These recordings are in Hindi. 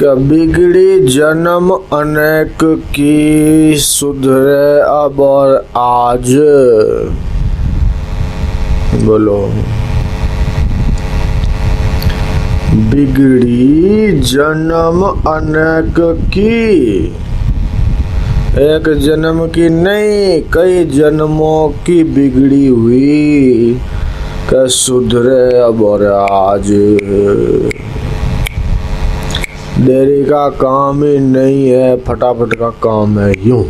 बिगड़ी जन्म अनेक की, सुधरे अब और आज। बोलो। बिगड़ी जन्म अनेक की, एक जन्म की नहीं कई जन्मों की बिगड़ी हुई, कि सुधरे अब और आज। देरी का काम ही नहीं है, फटाफट का काम है। यूं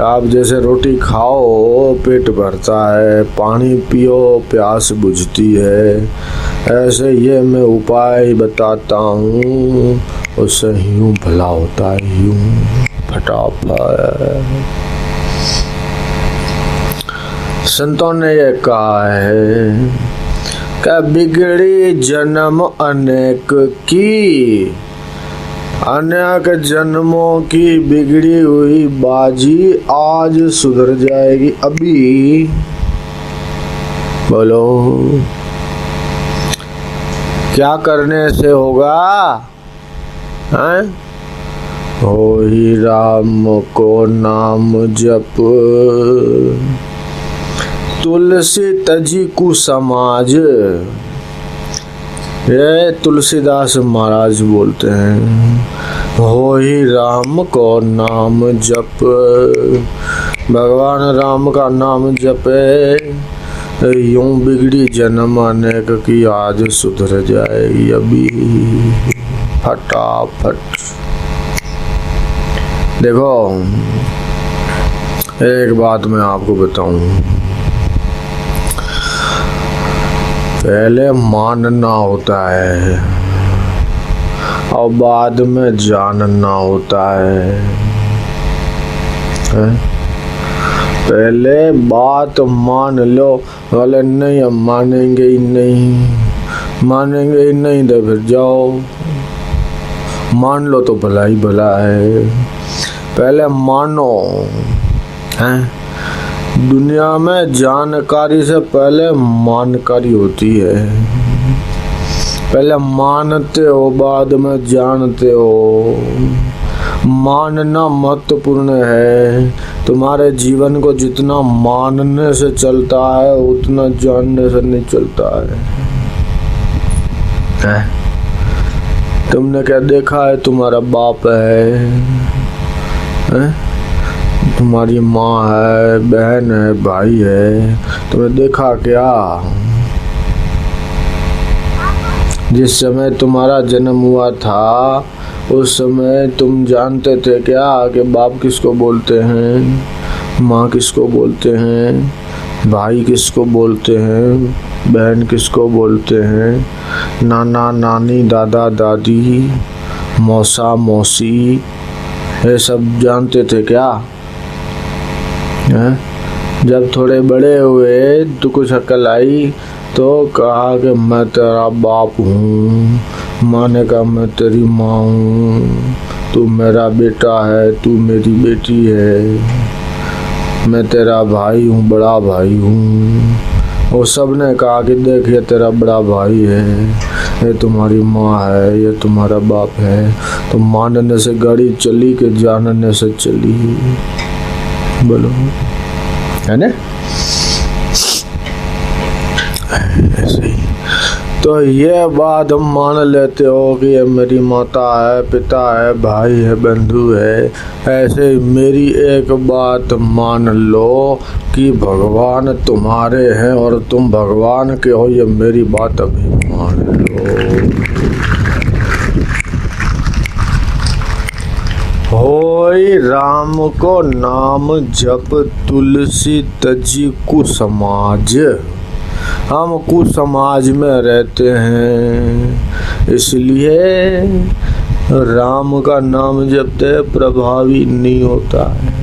आप जैसे रोटी खाओ पेट भरता है, पानी पियो प्यास बुझती है, ऐसे ये मैं उपाय बताता हूँ, उससे यूं भला होता है, यूं फटाफट। संतों ने ये कहा है कि बिगड़ी जन्म अनेक की, अनेक जन्मों की बिगड़ी हुई बाजी आज सुधर जाएगी अभी। बोलो क्या करने से होगा? हैं? हो ही राम को नाम जप, तुलसी तजी को समाज। ये तुलसीदास महाराज बोलते हैं, हो ही राम को नाम जप, भगवान राम का नाम जपे, यूं बिगड़ी जन्म अनेक की आज सुधर जाएगी अभी फटाफट। देखो एक बात मैं आपको बताऊं, पहले मानना होता है और बाद में जानना होता है? पहले बात मान लो, बोले नहीं हम मानेंगे ही नहीं, मानेंगे ही नहीं तो फिर जाओ, मान लो तो भला ही भला है। पहले मानो। हैं? दुनिया में जानकारी से पहले मानकारी होती है। पहले मानते हो बाद में जानते हो। मानना महत्वपूर्ण है। तुम्हारे जीवन को जितना मानने से चलता है उतना जानने से नहीं चलता है? तुमने क्या देखा है? तुम्हारा बाप है? तुम्हारी माँ है, बहन है, भाई है, तुमने देखा क्या? जिस समय तुम्हारा जन्म हुआ था उस समय तुम जानते थे क्या कि बाप किसको बोलते हैं, माँ किसको बोलते हैं, भाई किसको बोलते हैं, बहन किसको बोलते हैं, नाना नानी दादा दादी मौसा मौसी, ये सब जानते थे क्या? जब थोड़े बड़े हुए तो कुछ अकल आई तो कहा कि मैं तेरा बाप हूँ, माँ ने कहा मैं तेरी माँ हूँ, तू मेरा बेटा है, तू मेरी बेटी है, मैं तेरा भाई हूँ, बड़ा भाई हूँ। वो सब ने कहा कि देख ये तेरा बड़ा भाई है, ये तुम्हारी माँ है, ये तुम्हारा बाप है। तो मानने से गाड़ी चली कि जानने से चली? बोलो है ना? ऐसे ही तो ये बात हम मान लेते हो कि ये मेरी माता है, पिता है, भाई है, बंधु है। ऐसे मेरी एक बात मान लो कि भगवान तुम्हारे हैं और तुम भगवान के हो, ये मेरी बात अभी मान लो। होई राम को नाम जप, तुलसी तजी कुसमाज। हम कुसमाज में रहते हैं, इसलिए राम का नाम जपते प्रभावी नहीं होता है।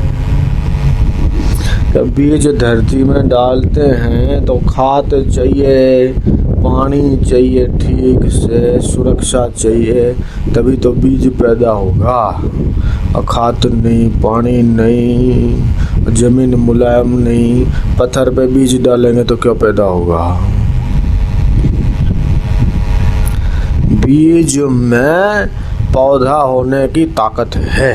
बीज धरती में डालते हैं तो खाद चाहिए, पानी चाहिए, ठीक से सुरक्षा चाहिए, तभी तो बीज पैदा होगा। और खाद नहीं, पानी नहीं, जमीन मुलायम नहीं, पत्थर पे बीज डालेंगे तो क्या पैदा होगा? बीज में पौधा होने की ताकत है,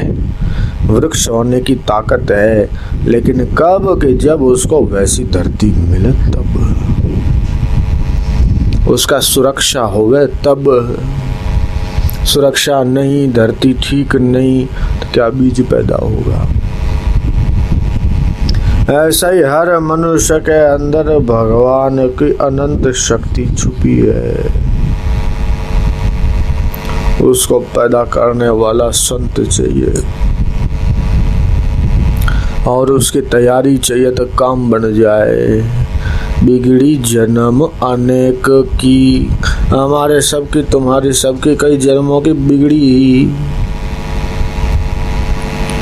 वृक्ष होने की ताकत है, लेकिन कब कि जब उसको वैसी धरती मिले तब, उसका सुरक्षा होवे तब। सुरक्षा नहीं, धरती ठीक नहीं, तो क्या बीज पैदा होगा। ऐसा ही हर मनुष्य के अंदर भगवान की अनंत शक्ति छुपी है, उसको पैदा करने वाला संत चाहिए और उसकी तैयारी चाहिए तो काम बन जाए। बिगड़ी जन्म अनेक की, हमारे सबकी तुम्हारी सबकी कई जन्मों की बिगड़ी,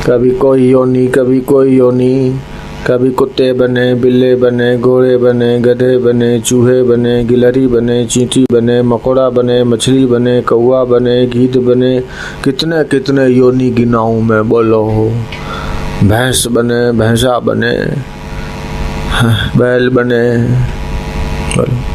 कभी कोई योनी कभी कोई योनी, कभी कुत्ते बने, बिल्ले बने, घोड़े बने, गधे बने, चूहे बने, गिलहरी बने, चींटी बने, मकोड़ा बने, मछली बने, कौवा बने, गीद बने, कितने कितने योनी गिनाऊं मैं, बोलो। भैंस बने, भैंसा बने, बैल बने, बोलो।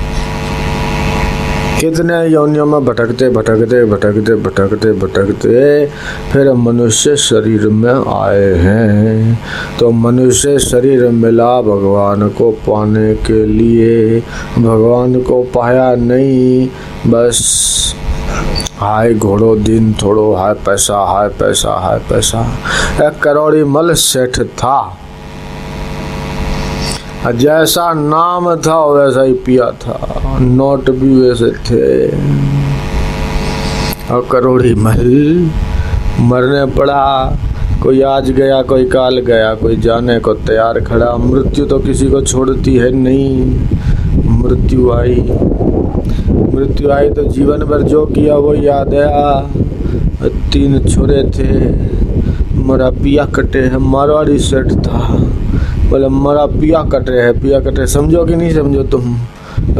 कितने योनियों में भटकते भटकते भटकते भटकते भटकते फिर मनुष्य शरीर में आए हैं। तो मनुष्य शरीर मिला भगवान को पाने के लिए, भगवान को पाया नहीं, बस हाय घोड़ो दिन थोड़ो, हाय पैसा, हाय पैसा, हाय पैसा। एक करोड़ी मल सेठ था, जैसा नाम था वैसा ही पिया था, नोट भी वैसे थे, और करोड़ी महल मरने पड़ा। कोई आज गया, कोई काल गया, कोई जाने को तैयार खड़ा। मृत्यु तो किसी को छोड़ती है नहीं। मृत्यु आई, मृत्यु आई तो जीवन भर जो किया वो याद आया। 3 छोरे थे, मरा पिया कटे है, मारवाड़ी सेठ था, बोले मरा पिया कटे है, पिया कटे समझो कि नहीं समझो तुम,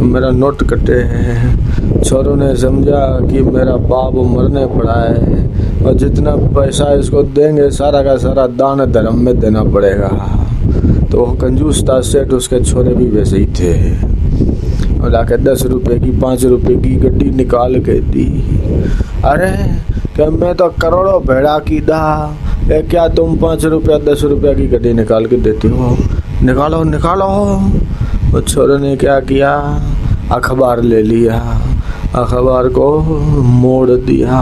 मेरा नोट कटे है। छोरों ने समझा कि मेरा बाप मरने पड़ा है और जितना पैसा इसको देंगे सारा का सारा दान धर्म में देना पड़ेगा। तो वो कंजूस था सेठ, उसके छोरे भी वैसे ही थे। और आके 10 रुपए की 5 रुपए की गड्डी निकाल के दी। अरे क्या मैं तो करोड़ों भेड़ा की दा, क्या तुम 5 रुपया 10 रुपया की गड्डी निकाल के देती हो, निकालो निकालो। वो छोरे ने क्या किया, अखबार ले लिया, अखबार को मोड़ दिया,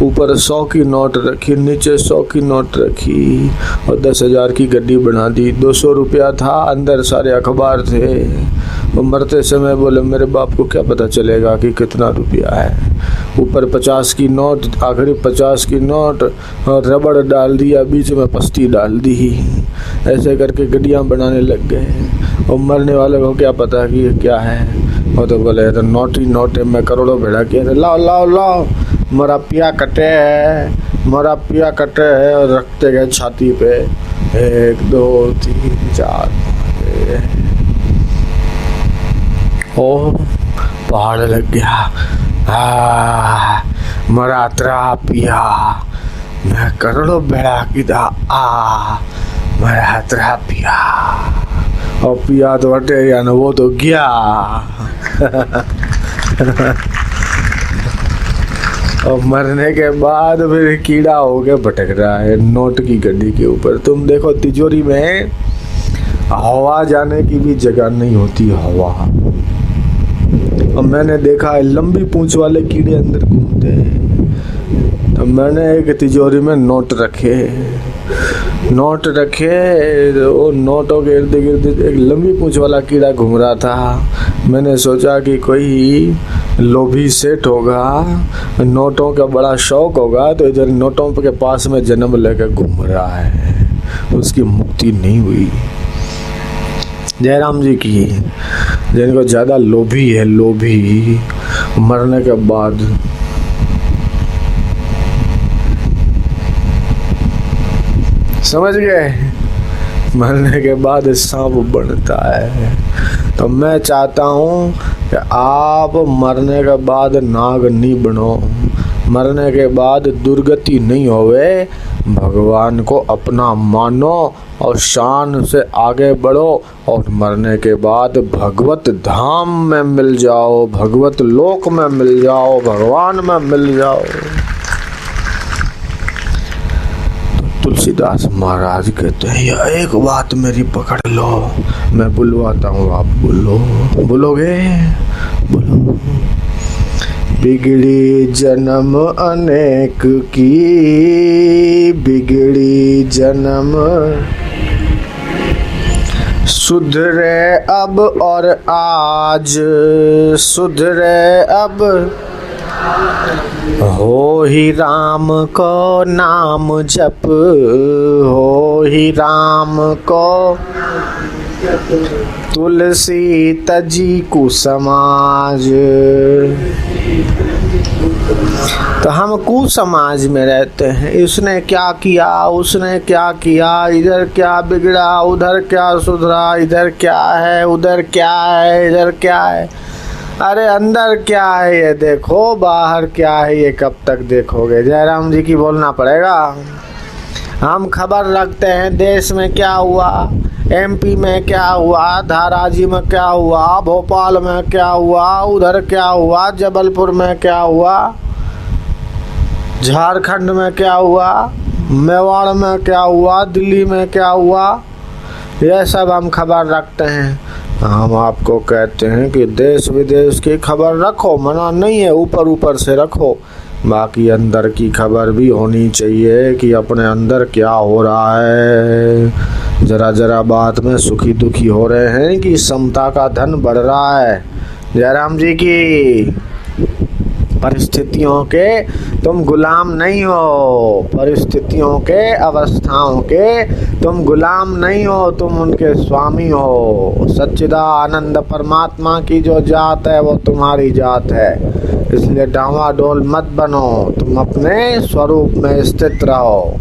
ऊपर 100 की नोट रखी, नीचे 100 की नोट रखी और 10,000 की गड्डी बना दी। 200 रुपया था, अंदर सारे अखबार थे। वो मरते समय बोले मेरे बाप को क्या पता चलेगा कि कितना रुपया है। ऊपर 50 की नोट, आखिरी 50 की नोट और रबड़ डाल दिया, बीच में पस्ती डाल दी। ऐसे करके गड्डियाँ बनाने लग गए। और मरने वाले को क्या पता कि ये क्या है। वो तो बोले तो नोट ही नोट है, मैं करोड़ों भेड़ा किया। लाओ लाओ लाओ, मेरा पिया कटे है, मेरा पिया कटे है। और रखते गए छाती पे, 1 2 3 4। ओ पहाड़ लग गया। मरा तरा पिया, मैं करोड़ों भेड़ा की दा, मरा तरा पिया। और पिया तो हटे या न, वो तो गया। और मरने के बाद फिर कीड़ा होके भटक रहा है नोट की गड्डी के ऊपर। तुम देखो तिजोरी में हवा जाने की भी जगह नहीं होती, हवा। और मैंने देखा है लंबी पूंछ वाले कीड़े अंदर घूमते हैं। तो मैंने एक तिजोरी में नोट रखे, वो नोटों के इर्द गिर्द एक लंबी पूंछ वाला कीड़ा घूम रहा था। मैंने सोचा कि कोई लोभी सेठ होगा, नोटों का बड़ा शौक होगा, तो इधर नोटों के पास में जन्म लेकर घूम रहा है, उसकी मुक्ति नहीं हुई। जयराम जी की, जिनको ज्यादा लोभी है, लोभी मरने के बाद समझ गए, मरने के बाद सांप बनता है। तो मैं चाहता हूँ कि आप मरने के बाद नाग नहीं बनो, मरने के बाद दुर्गति नहीं होवे, भगवान को अपना मानो और शान से आगे बढ़ो और मरने के बाद भगवत धाम में मिल जाओ, भगवत लोक में मिल जाओ, भगवान में मिल जाओ। तुलसीदास महाराज कहते हैं यह एक बात मेरी पकड़ लो, मैं बुलवाता हूँ, आप बोलो, बोलोगे? बोलो। बिगड़ी जन्म अनेक की, बिगड़ी जन्म सुधरे अब और आज, सुधरे अब हो ही राम को नाम जप, हो ही राम को तुलसी तजी कुसमाज। तो हम कुसमाज में रहते हैं, इसने क्या किया, उसने क्या किया, इधर क्या बिगड़ा, उधर क्या सुधरा, इधर क्या है, उधर क्या है, इधर क्या है। अरे अंदर क्या है ये देखो, बाहर क्या है ये कब तक देखोगे? जयराम जी की बोलना पड़ेगा। हम खबर रखते हैं देश में क्या हुआ, एमपी में क्या हुआ, धाराजी में क्या हुआ, भोपाल में क्या हुआ, उधर क्या हुआ, जबलपुर में क्या हुआ, झारखंड में क्या हुआ, मेवाड़ में क्या हुआ, दिल्ली में क्या हुआ, यह सब हम खबर रखते हैं। हम आपको कहते हैं कि देश विदेश की खबर रखो, मना नहीं है, ऊपर ऊपर से रखो, बाकी अंदर की खबर भी होनी चाहिए कि अपने अंदर क्या हो रहा है। जरा जरा बात में सुखी दुखी हो रहे हैं कि समता का धन बढ़ रहा है। जयराम जी की परिस्थितियों के तुम गुलाम नहीं हो, परिस्थितियों के अवस्थाओं के तुम गुलाम नहीं हो, तुम उनके स्वामी हो। सच्चिदानंद परमात्मा की जो जात है वो तुम्हारी जात है, इसलिए डावाडोल मत बनो, तुम अपने स्वरूप में स्थित रहो।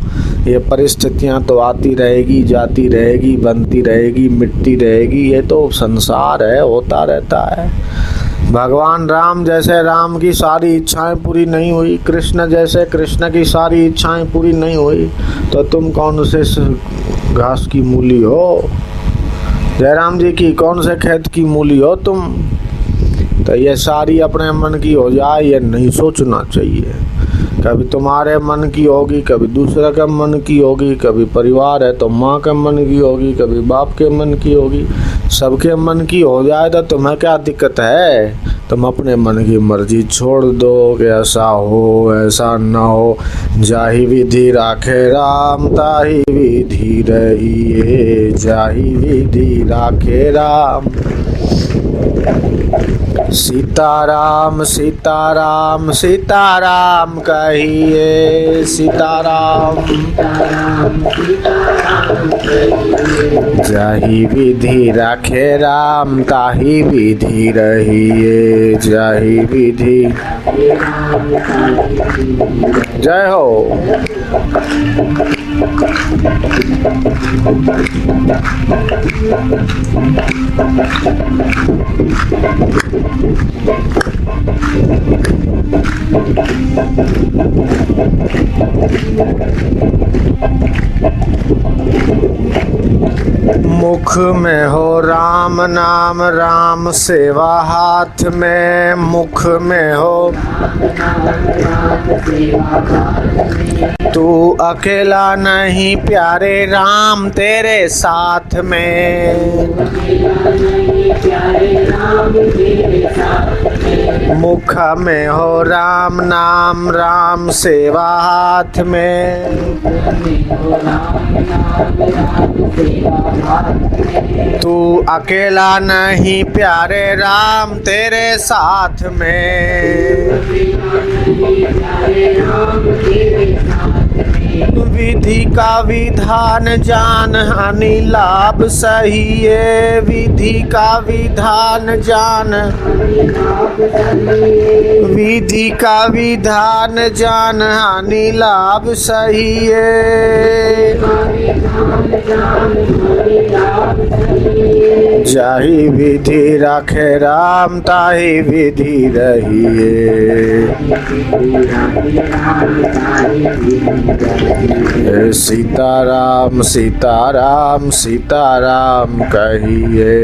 ये परिस्थितियां तो आती रहेगी, जाती रहेगी, बनती रहेगी, मिटती रहेगी, ये तो संसार है, होता रहता है। भगवान राम जैसे राम की सारी इच्छाएं पूरी नहीं हुई, कृष्ण जैसे कृष्ण की सारी इच्छाएं पूरी नहीं हुई, तो तुम कौन से घास की मूली हो? जयराम जी की कौन से खेत की मूली हो तुम? तो ये सारी अपने मन की हो जाए, ये नहीं सोचना चाहिए। कभी तुम्हारे मन की होगी, कभी दूसरे के मन की होगी, कभी परिवार है तो माँ के मन की होगी, कभी बाप के मन की होगी, सबके मन की हो जाए तो तुम्हें क्या दिक्कत है? तुम अपने मन की मर्जी छोड़ दो कि ऐसा हो ऐसा ना हो। जाहि विधि राखे राम ताहि विधि रहिए, जाहि विधि राखे राम। सीताराम सीताराम सीताराम कहिए, सीताराम। जाहि विधि राखे राम ताहि विधि रहिए, जाहि विधि। जय हो। मुख में हो राम नाम, राम सेवा हाथ में, मुख में हो तू अकेला नहीं प्यारे राम तेरे साथ में। मुख में हो राम नाम, राम सेवा हाथ में, तू अकेला नहीं प्यारे राम तेरे साथ में। विधि का विधान जान हानि लाभ सही है, विधि का विधान जान, विधि का विधान जान हानि लाभ सही है। जाहि विधि राखे राम ताहि विधि रहिए। हे सीताराम सीताराम सीताराम कहिए।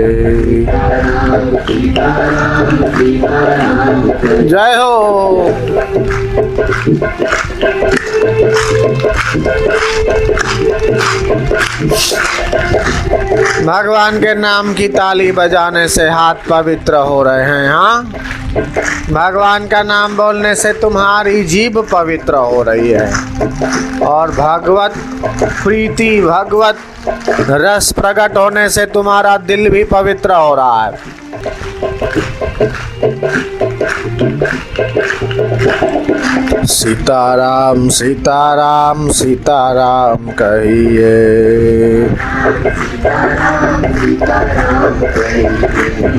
जय हो। भगवान के नाम की ताली बजाने से हाथ पवित्र हो रहे हैं। हाँ, भगवान का नाम बोलने से तुम्हारी जीभ पवित्र हो रही है और भगवत प्रीति भगवत रस प्रकट होने से तुम्हारा दिल भी पवित्र हो रहा है। सीताराम सीताराम सीताराम कहिए।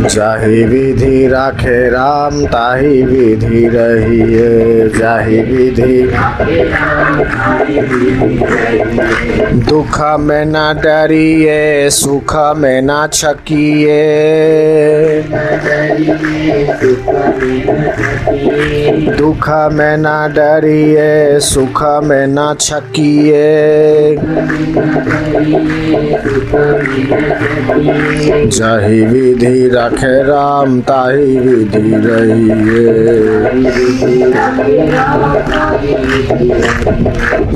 जाहि विधि राखे राम ताहि विधि रहिए। जाहि विधि दुख में न डरिए सुख में न छकिए। दुख में न डरिए सुख में न छकिए। जाहि विधि रखे राम ताहि विधि रहिए।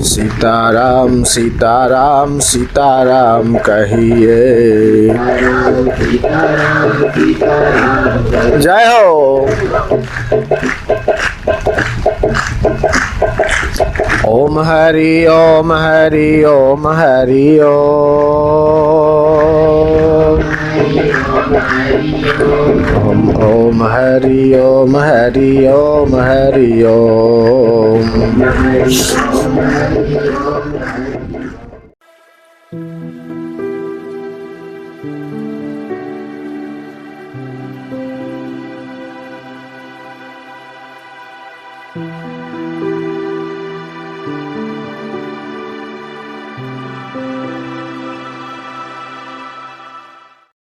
सीताराम सीताराम सीताराम कहिए। जय हो। ओम हरि ओम हरि ओम हरि ओम। ओम हरि ओम हरि ओम हरि ओम।